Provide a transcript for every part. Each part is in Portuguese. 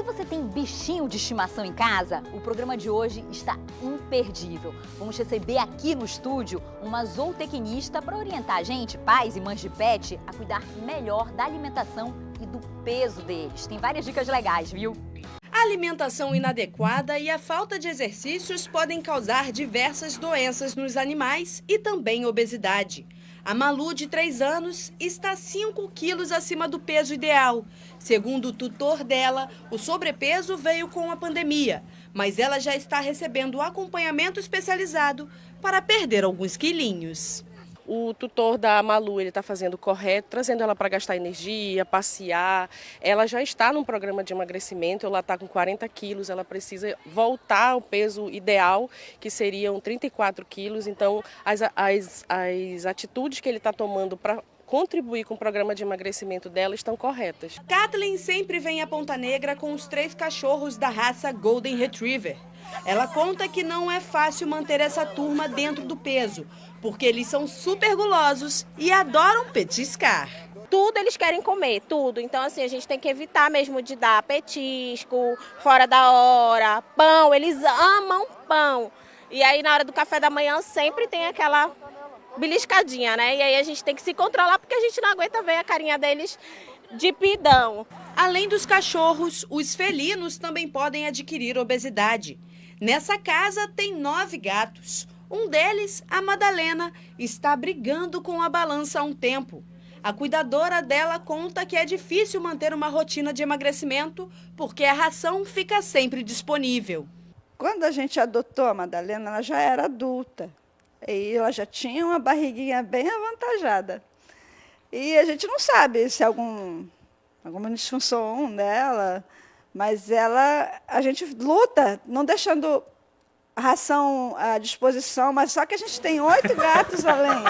se você tem bichinho de estimação em casa, o programa de hoje está imperdível. Vamos receber aqui no estúdio uma zootecnista para orientar a gente, pais e mães de pet, a cuidar melhor da alimentação e do peso deles. Tem várias dicas legais, viu? A alimentação inadequada e a falta de exercícios podem causar diversas doenças nos animais e também obesidade. A Malu, de 3 anos, está 5 quilos acima do peso ideal. Segundo o tutor dela, o sobrepeso veio com a pandemia, mas ela já está recebendo acompanhamento especializado para perder alguns quilinhos. O tutor da Malu, ele está fazendo o correto, trazendo ela para gastar energia, passear. Ela já está num programa de emagrecimento, ela está com 40 quilos, ela precisa voltar ao peso ideal, que seriam 34 quilos. Então, as atitudes que ele está tomando para contribuir com o programa de emagrecimento dela estão corretas. Kathleen sempre vem a Ponta Negra com os 3 cachorros da raça Golden Retriever. Ela conta que não é fácil manter essa turma dentro do peso, porque eles são super gulosos e adoram petiscar. Tudo eles querem comer, tudo. Então, assim, a gente tem que evitar mesmo de dar petisco, fora da hora, pão. Eles amam pão. E aí, na hora do café da manhã, sempre tem aquela beliscadinha, né? E aí a gente tem que se controlar, porque a gente não aguenta ver a carinha deles de pidão. Além dos cachorros, os felinos também podem adquirir obesidade. Nessa casa tem 9 gatos. Um deles, a Madalena, está brigando com a balança há um tempo. A cuidadora dela conta que é difícil manter uma rotina de emagrecimento porque a ração fica sempre disponível. Quando a gente adotou a Madalena, ela já era adulta. E ela já tinha uma barriguinha bem avantajada. E a gente não sabe se alguma disfunção dela, mas a gente luta, não deixando a ração à disposição, mas só que a gente tem 8 gatos além.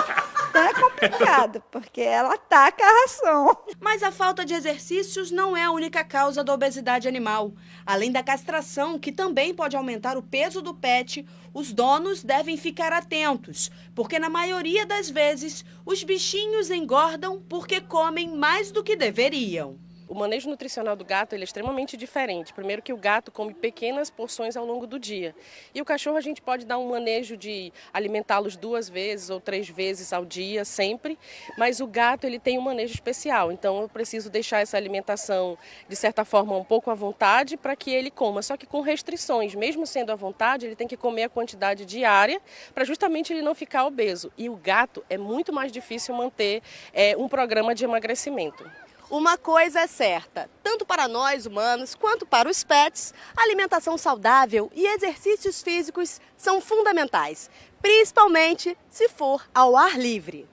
Então é complicado, porque ela ataca a ração. Mas a falta de exercícios não é a única causa da obesidade animal. Além da castração, que também pode aumentar o peso do pet, os donos devem ficar atentos, porque na maioria das vezes os bichinhos engordam porque comem mais do que deveriam. O manejo nutricional do gato ele é extremamente diferente. Primeiro que o gato come pequenas porções ao longo do dia. E o cachorro a gente pode dar um manejo de alimentá-los 2 vezes ou 3 vezes ao dia, sempre. Mas o gato ele tem um manejo especial. Então eu preciso deixar essa alimentação, de certa forma, um pouco à vontade para que ele coma. Só que com restrições. Mesmo sendo à vontade, ele tem que comer a quantidade diária para justamente ele não ficar obeso. E o gato é muito mais difícil manter um programa de emagrecimento. Uma coisa é certa, tanto para nós humanos quanto para os pets, alimentação saudável e exercícios físicos são fundamentais, principalmente se for ao ar livre.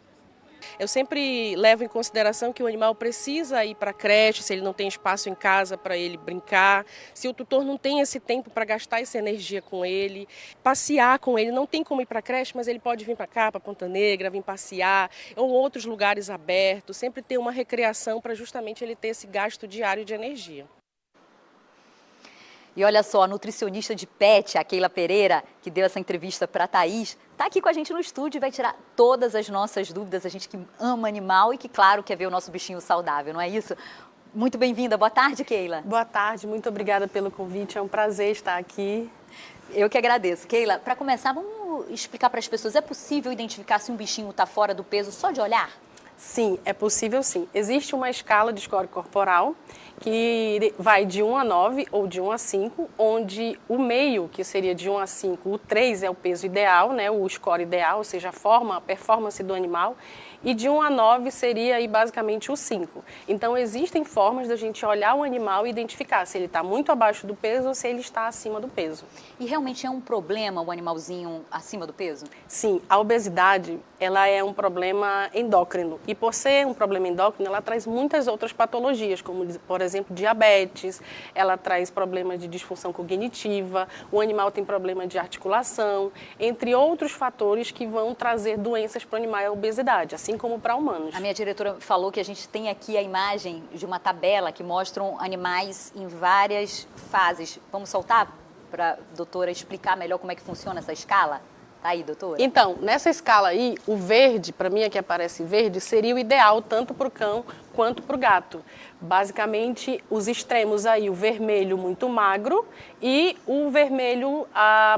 Eu sempre levo em consideração que o animal precisa ir para a creche, se ele não tem espaço em casa para ele brincar, se o tutor não tem esse tempo para gastar essa energia com ele, passear com ele, não tem como ir para a creche, mas ele pode vir para cá, para Ponta Negra, vir passear, ou outros lugares abertos, sempre ter uma recreação para justamente ele ter esse gasto diário de energia. E olha só, a nutricionista de pet, a Keila Pereira, que deu essa entrevista para a Thaís, está aqui com a gente no estúdio e vai tirar todas as nossas dúvidas, a gente que ama animal e que, claro, quer ver o nosso bichinho saudável, não é isso? Muito bem-vinda. Boa tarde, Keila. Boa tarde, muito obrigada pelo convite, é um prazer estar aqui. Eu que agradeço. Keila, para começar, vamos explicar para as pessoas, é possível identificar se um bichinho está fora do peso só de olhar? Sim, é possível sim. Existe uma escala de score corporal que vai de 1 a 9 ou de 1 a 5, onde o meio, que seria de 1 a 5, o 3 é o peso ideal, né, o score ideal, ou seja, a performance do animal, e de 1 a 9 seria aí basicamente o 5. Então existem formas da gente olhar o animal e identificar se ele está muito abaixo do peso ou se ele está acima do peso. E realmente é um problema o animalzinho acima do peso? Sim, a obesidade ela é um problema endócrino e por ser um problema endócrino ela traz muitas outras patologias, como por exemplo diabetes, ela traz problemas de disfunção cognitiva, o animal tem problema de articulação, entre outros fatores que vão trazer doenças para o animal e a obesidade, assim como para humanos. A minha diretora falou que a gente tem aqui a imagem de uma tabela que mostram animais em várias fases. Vamos soltar para a doutora explicar melhor como é que funciona essa escala? Tá aí, doutora? Então, nessa escala aí, o verde, para mim aqui aparece verde, seria o ideal tanto para o cão quanto para o gato. Basicamente, os extremos aí, o vermelho muito magro e o vermelho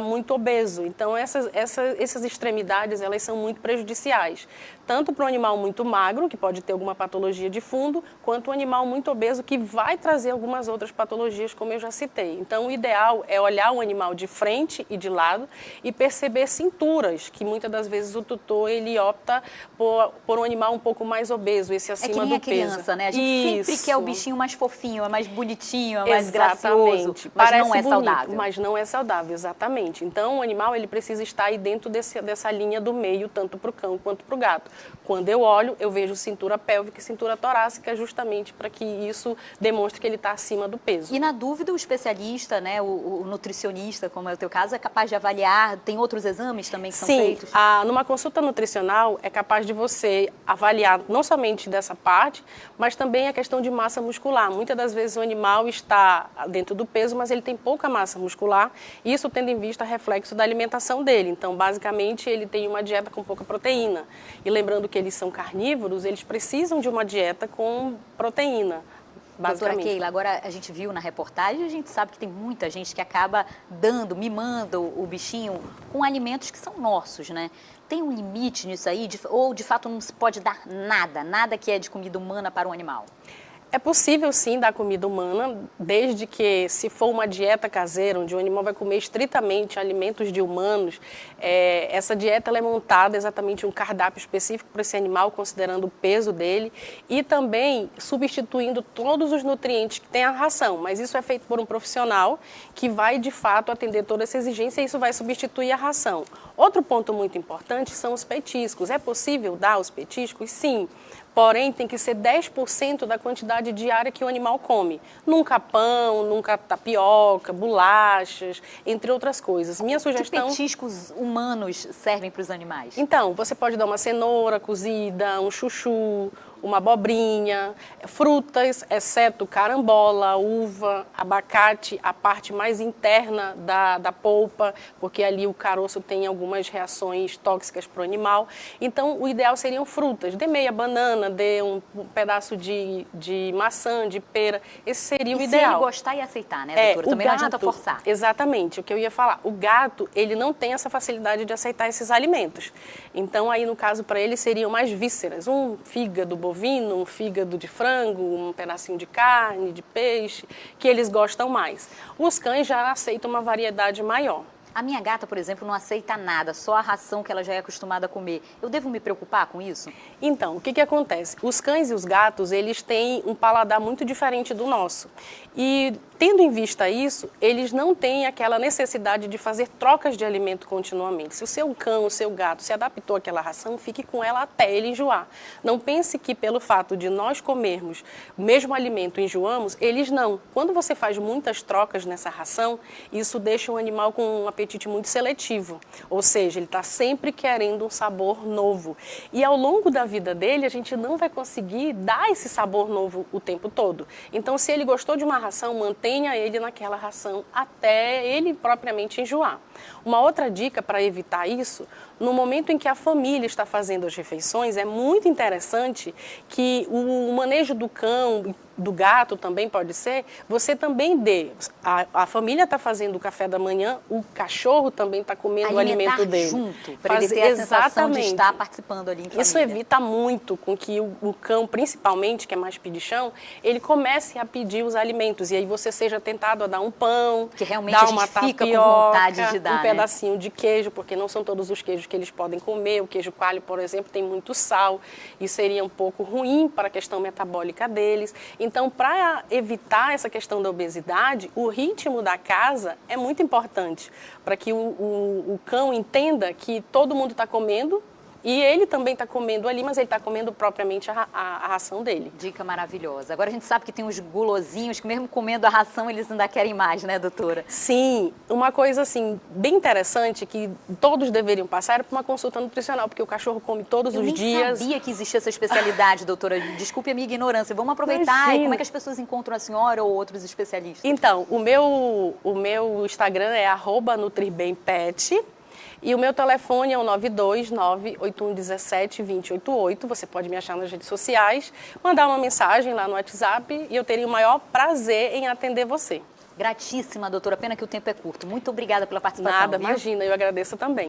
muito obeso. Então, essas extremidades, elas são muito prejudiciais. Tanto para o animal muito magro, que pode ter alguma patologia de fundo, quanto o animal muito obeso, que vai trazer algumas outras patologias, como eu já citei. Então, o ideal é olhar o animal de frente e de lado e perceber cinturas, que muitas das vezes o tutor, ele opta por um animal um pouco mais obeso, esse acima do peso. É que nem a criança, né? A gente sempre quer o bichinho mais fofinho, é mais bonitinho, é mais gracioso, mas parece não é bonito, saudável. Mas não é saudável, exatamente. Então, o animal, ele precisa estar aí dentro dessa linha do meio, tanto para o cão quanto para o gato. Quando eu olho, eu vejo cintura pélvica e cintura torácica, justamente para que isso demonstre que ele está acima do peso. E na dúvida, o especialista, né, o nutricionista, como é o teu caso, é capaz de avaliar, tem outros exames também que são feitos? Sim, numa consulta nutricional é capaz de você avaliar não somente dessa parte, mas também a questão de massa muscular. Muitas das vezes o animal está dentro do peso, mas ele tem pouca massa muscular, isso tendo em vista reflexo da alimentação dele. Então, basicamente, ele tem uma dieta com pouca proteína. E lembrando que eles são carnívoros, eles precisam de uma dieta com proteína. Doutora Keila, agora a gente viu na reportagem, a gente sabe que tem muita gente que acaba mimando o bichinho com alimentos que são nossos, né? Tem um limite nisso aí? Ou de fato não se pode dar nada que é de comida humana para um animal? É possível sim dar comida humana, desde que se for uma dieta caseira, onde o animal vai comer estritamente alimentos de humanos, essa dieta ela é montada exatamente um cardápio específico para esse animal, considerando o peso dele e também substituindo todos os nutrientes que tem a ração. Mas isso é feito por um profissional que vai de fato atender toda essa exigência e isso vai substituir a ração. Outro ponto muito importante são os petiscos. É possível dar os petiscos? Sim. Porém, tem que ser 10% da quantidade diária que o animal come. Nunca pão, nunca tapioca, bolachas, entre outras coisas. Minha sugestão... Que petiscos humanos servem para os animais? Então, você pode dar uma cenoura cozida, um chuchu, uma abobrinha, frutas, exceto carambola, uva, abacate, a parte mais interna da polpa, porque ali o caroço tem algumas reações tóxicas para o animal. Então, o ideal seriam frutas. Dê meia banana, dê um pedaço de maçã, de pera. Esse seria o ideal. Se ele gostar e aceitar, né, doutora? Também não adianta forçar. Exatamente. O que eu ia falar. O gato, ele não tem essa facilidade de aceitar esses alimentos. Então, aí, no caso, para ele, seriam mais vísceras. Um fígado bovino, um fígado de frango, um pedacinho de carne, de peixe, que eles gostam mais. Os cães já aceitam uma variedade maior. A minha gata, por exemplo, não aceita nada, só a ração que ela já é acostumada a comer. Eu devo me preocupar com isso? Então, o que acontece? Os cães e os gatos, eles têm um paladar muito diferente do nosso. E, tendo em vista isso, eles não têm aquela necessidade de fazer trocas de alimento continuamente. Se o seu cão, o seu gato se adaptou àquela ração, fique com ela até ele enjoar. Não pense que pelo fato de nós comermos o mesmo alimento enjoamos, eles não. Quando você faz muitas trocas nessa ração, isso deixa o animal com um apetite muito seletivo. Ou seja, ele está sempre querendo um sabor novo. E ao longo da vida dele, a gente não vai conseguir dar esse sabor novo o tempo todo. Então, se ele gostou de uma ração, mantenha ele naquela ração até ele propriamente enjoar. Uma outra dica para evitar isso, no momento em que a família está fazendo as refeições, é muito interessante que o manejo do cão, do gato também pode ser, você também dê. A família está fazendo o café da manhã, o cachorro também está comendo o alimento dele. Junto, para ele ter a sensação de estar participando ali em família. Isso evita muito com que o cão, principalmente, que é mais pedichão, ele comece a pedir os alimentos. E aí você seja tentado a dar um pão, que realmente dar a gente uma fica tapioca, com vontade de dar, um pedacinho de queijo, porque não são todos os queijos que eles podem comer. O queijo coalho, por exemplo, tem muito sal e seria um pouco ruim para a questão metabólica deles. Então, para evitar essa questão da obesidade, o ritmo da casa é muito importante para que o cão entenda que todo mundo está comendo e ele também está comendo ali, mas ele está comendo propriamente a ração dele. Dica maravilhosa. Agora a gente sabe que tem os gulosinhos que mesmo comendo a ração eles ainda querem mais, né, doutora? Sim, uma coisa assim bem interessante que todos deveriam passar é por uma consulta nutricional, porque o cachorro come todos os dias. Eu nem sabia que existia essa especialidade, doutora. Desculpe a minha ignorância. Vamos aproveitar. Imagina. E como é que as pessoas encontram a senhora ou outros especialistas? Então, o meu Instagram é @nutribempet. E o meu telefone é o 92981172088. Você pode me achar nas redes sociais, mandar uma mensagem lá no WhatsApp e eu teria o maior prazer em atender você. Gratíssima, doutora. Pena que o tempo é curto. Muito obrigada pela participação. Nada, viu? imagina, eu agradeço também.